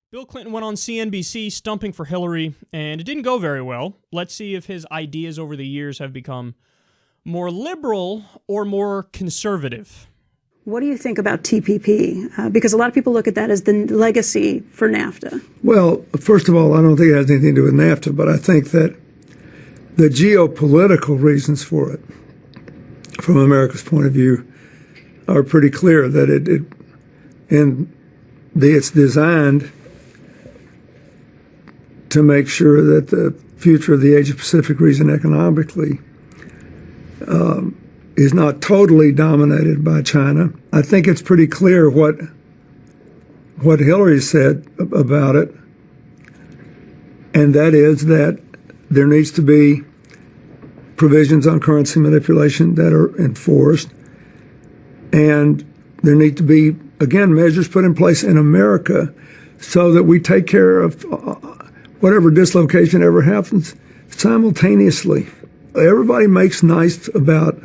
Bill Clinton went on CNBC stumping for Hillary, and it didn't go very well. Let's see if his ideas over the years have become more liberal or more conservative. What do you think about TPP? Because a lot of people look at that as the legacy for NAFTA. Well, first of all, I don't think it has anything to do with NAFTA, but I think that the geopolitical reasons for it, from America's point of view, are pretty clear. That it's designed to make sure that the future of the Asia-Pacific region economically is not totally dominated by China. I think it's pretty clear what Hillary said about it, and that is that there needs to be provisions on currency manipulation that are enforced, and there need to be, again, measures put in place in America so that we take care of whatever dislocation ever happens simultaneously. Everybody makes nice about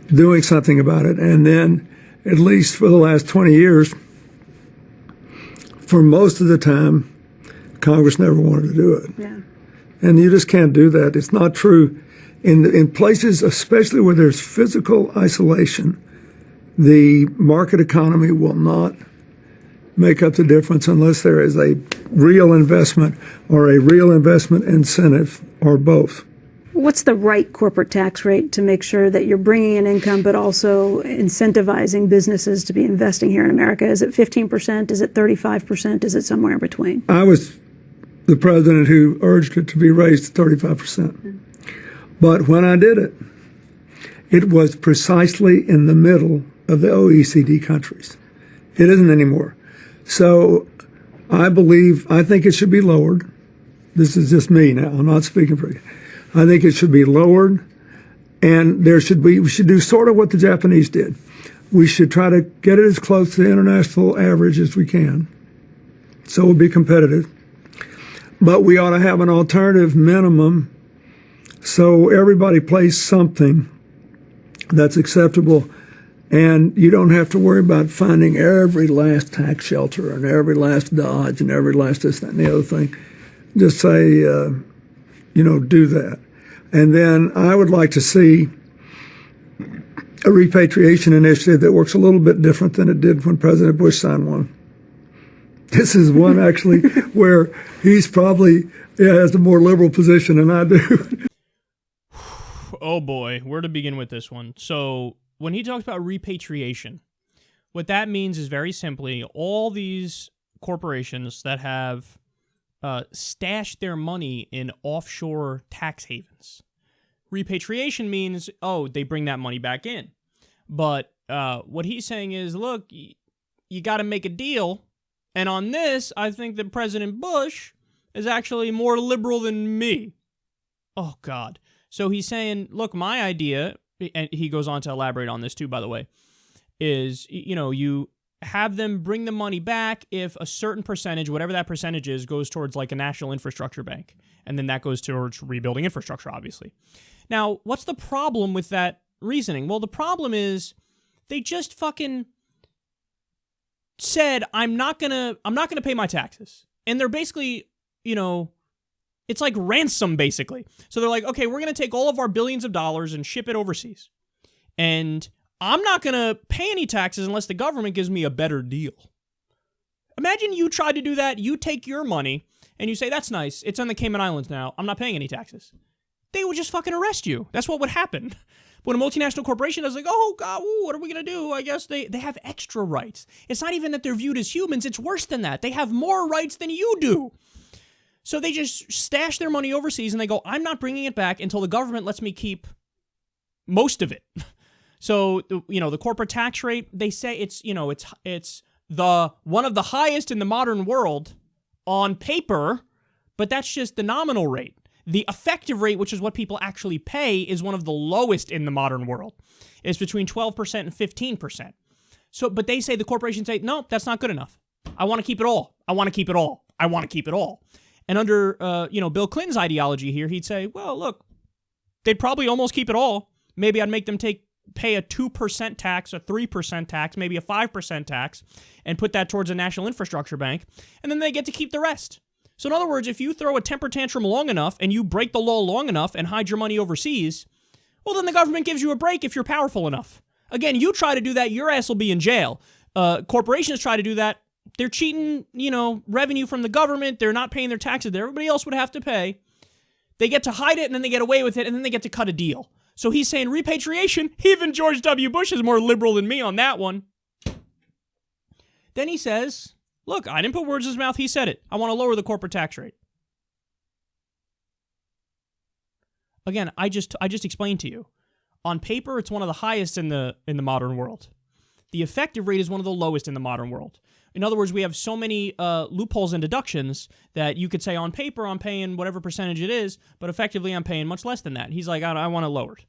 doing something about it, and then, at least for the last 20 years, for most of the time, Congress never wanted to do it. Yeah. And you just can't do that. It's not true. In places, especially where there's physical isolation, the market economy will not make up the difference unless there is a real investment or a real investment incentive or both. What's the right corporate tax rate to make sure that you're bringing in income but also incentivizing businesses to be investing here in America? Is it 15%? Is it 35%? Is it somewhere in between? I was the president who urged it to be raised to 35%. But when I did it, it was precisely in the middle of the OECD countries. It isn't anymore. So I think it should be lowered. This is just me now. I'm not speaking for you. I think it should be lowered, and we should do sort of what the Japanese did. We should try to get it as close to the international average as we can, so we'll be competitive. But we ought to have an alternative minimum so everybody pays something that's acceptable, and you don't have to worry about finding every last tax shelter and every last dodge and every last this, that, and the other thing. Just say, do that. And then I would like to see a repatriation initiative that works a little bit different than it did when President Bush signed one. This is one actually where he's probably has a more liberal position than I do. Oh boy, where to begin with this one? So when he talks about repatriation, what that means is very simply all these corporations that have stashed their money in offshore tax havens. Repatriation means, they bring that money back in. But what he's saying is, look, you got to make a deal. And on this, I think that President Bush is actually more liberal than me. Oh, God. So he's saying, look, my idea, and he goes on to elaborate on this too, by the way, is, you have them bring the money back if a certain percentage, whatever that percentage is, goes towards like a national infrastructure bank. And then that goes towards rebuilding infrastructure, obviously. Now, what's the problem with that reasoning? Well, the problem is they just fucking said, I'm not gonna pay my taxes. And they're basically, it's like ransom, basically. So they're like, okay, we're gonna take all of our billions of dollars and ship it overseas. And I'm not going to pay any taxes unless the government gives me a better deal. Imagine you tried to do that. You take your money and you say, that's nice. It's on the Cayman Islands now. I'm not paying any taxes. They would just fucking arrest you. That's what would happen. When a multinational corporation is like, oh, God, what are we going to do? I guess they have extra rights. It's not even that they're viewed as humans. It's worse than that. They have more rights than you do. So they just stash their money overseas and they go, I'm not bringing it back until the government lets me keep most of it. So, the corporate tax rate, they say it's the one of the highest in the modern world on paper, but that's just the nominal rate. The effective rate, which is what people actually pay, is one of the lowest in the modern world. It's between 12% and 15%. So, but they say, the corporations say, no, that's not good enough. I want to keep it all. I want to keep it all. I want to keep it all. And under, Bill Clinton's ideology here, he'd say, well, look, they'd probably almost keep it all. Maybe I'd make them take pay a 2% tax, a 3% tax, maybe a 5% tax, and put that towards a national infrastructure bank, and then they get to keep the rest. So in other words, if you throw a temper tantrum long enough and you break the law long enough and hide your money overseas, well, then the government gives you a break if you're powerful enough. Again, you try to do that, your ass will be in jail. Corporations try to do that. They're cheating, revenue from the government. They're not paying their taxes that everybody else would have to pay. They get to hide it, and then they get away with it, and then they get to cut a deal. So he's saying repatriation. Even George W. Bush is more liberal than me on that one. Then he says, look, I didn't put words in his mouth. He said it. I want to lower the corporate tax rate. Again, I just explained to you. On paper, it's one of the highest in the modern world. The effective rate is one of the lowest in the modern world. In other words, we have so many loopholes and deductions that you could say on paper I'm paying whatever percentage it is, but effectively I'm paying much less than that. He's like, I want it lowered.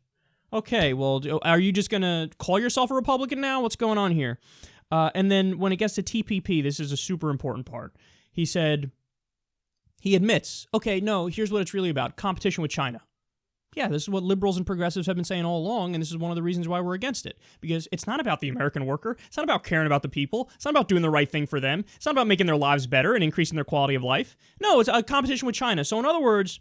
Okay, well, are you just going to call yourself a Republican now? What's going on here? And then when it gets to TPP, this is a super important part. He said, he admits, okay, no, here's what it's really about, competition with China. Yeah, this is what liberals and progressives have been saying all along, and this is one of the reasons why we're against it. Because it's not about the American worker. It's not about caring about the people. It's not about doing the right thing for them. It's not about making their lives better and increasing their quality of life. No, it's a competition with China. So in other words,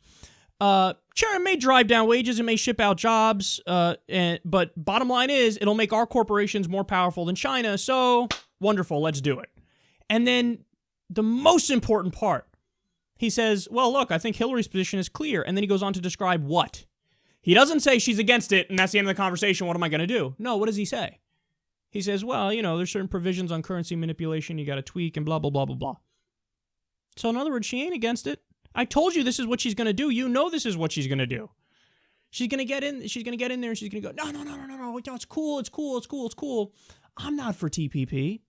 sure, it may drive down wages, it may ship out jobs, but bottom line is, it'll make our corporations more powerful than China, so wonderful, let's do it. And then the most important part, he says, well, look, I think Hillary's position is clear, and then he goes on to describe what. He doesn't say she's against it, and that's the end of the conversation. What am I going to do? No, what does he say? He says, well, there's certain provisions on currency manipulation you got to tweak and blah, blah, blah, blah, blah. So in other words, she ain't against it. I told you this is what she's going to do. You know this is what she's going to do. She's going to get in there, and she's going to go, no, it's cool. I'm not for TPP.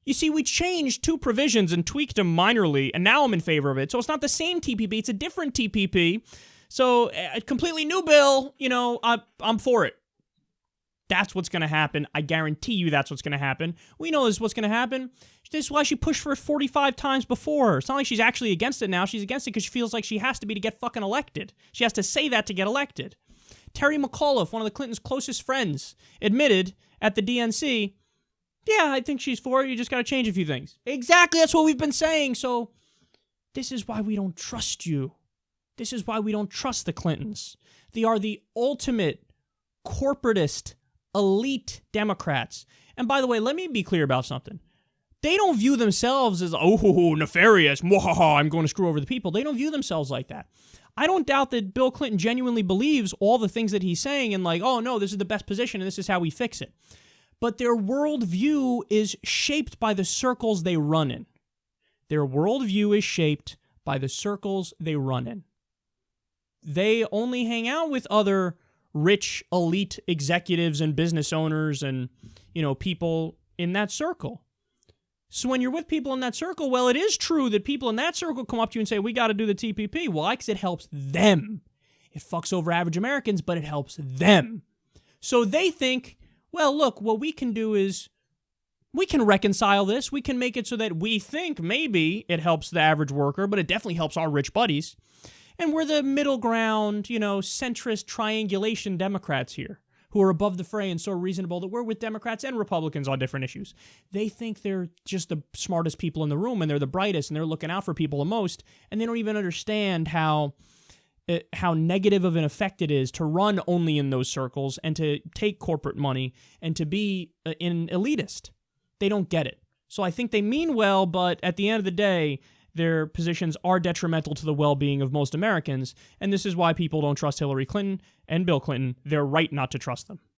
You see, we changed 2 provisions and tweaked them minorly, and now I'm in favor of it. So it's not the same TPP, it's a different TPP. So, a completely new bill, I'm for it. That's what's going to happen. I guarantee you that's what's going to happen. We know this is what's going to happen. This is why she pushed for it 45 times before. It's not like she's actually against it now. She's against it because she feels like she has to be to get fucking elected. She has to say that to get elected. Terry McAuliffe, one of the Clintons' closest friends, admitted at the DNC, yeah, I think she's for it. You just got to change a few things. Exactly, that's what we've been saying. So, this is why we don't trust you. This is why we don't trust the Clintons. They are the ultimate corporatist, elite Democrats. And by the way, let me be clear about something. They don't view themselves as, nefarious, I'm going to screw over the people. They don't view themselves like that. I don't doubt that Bill Clinton genuinely believes all the things that he's saying and this is the best position and this is how we fix it. But their worldview is shaped by the circles they run in. Their worldview is shaped by the circles they run in. They only hang out with other rich, elite executives and business owners and, people in that circle. So when you're with people in that circle, well, it is true that people in that circle come up to you and say, we got to do the TPP. Why? Because it helps them. It fucks over average Americans, but it helps them. So they think, well, look, what we can do is we can reconcile this. We can make it so that we think maybe it helps the average worker, but it definitely helps our rich buddies. And we're the middle ground, centrist triangulation Democrats here who are above the fray and so reasonable that we're with Democrats and Republicans on different issues. They think they're just the smartest people in the room and they're the brightest and they're looking out for people the most. And they don't even understand how negative of an effect it is to run only in those circles and to take corporate money and to be an elitist. They don't get it. So I think they mean well, but at the end of the day, their positions are detrimental to the well-being of most Americans, and this is why people don't trust Hillary Clinton and Bill Clinton. They're right not to trust them.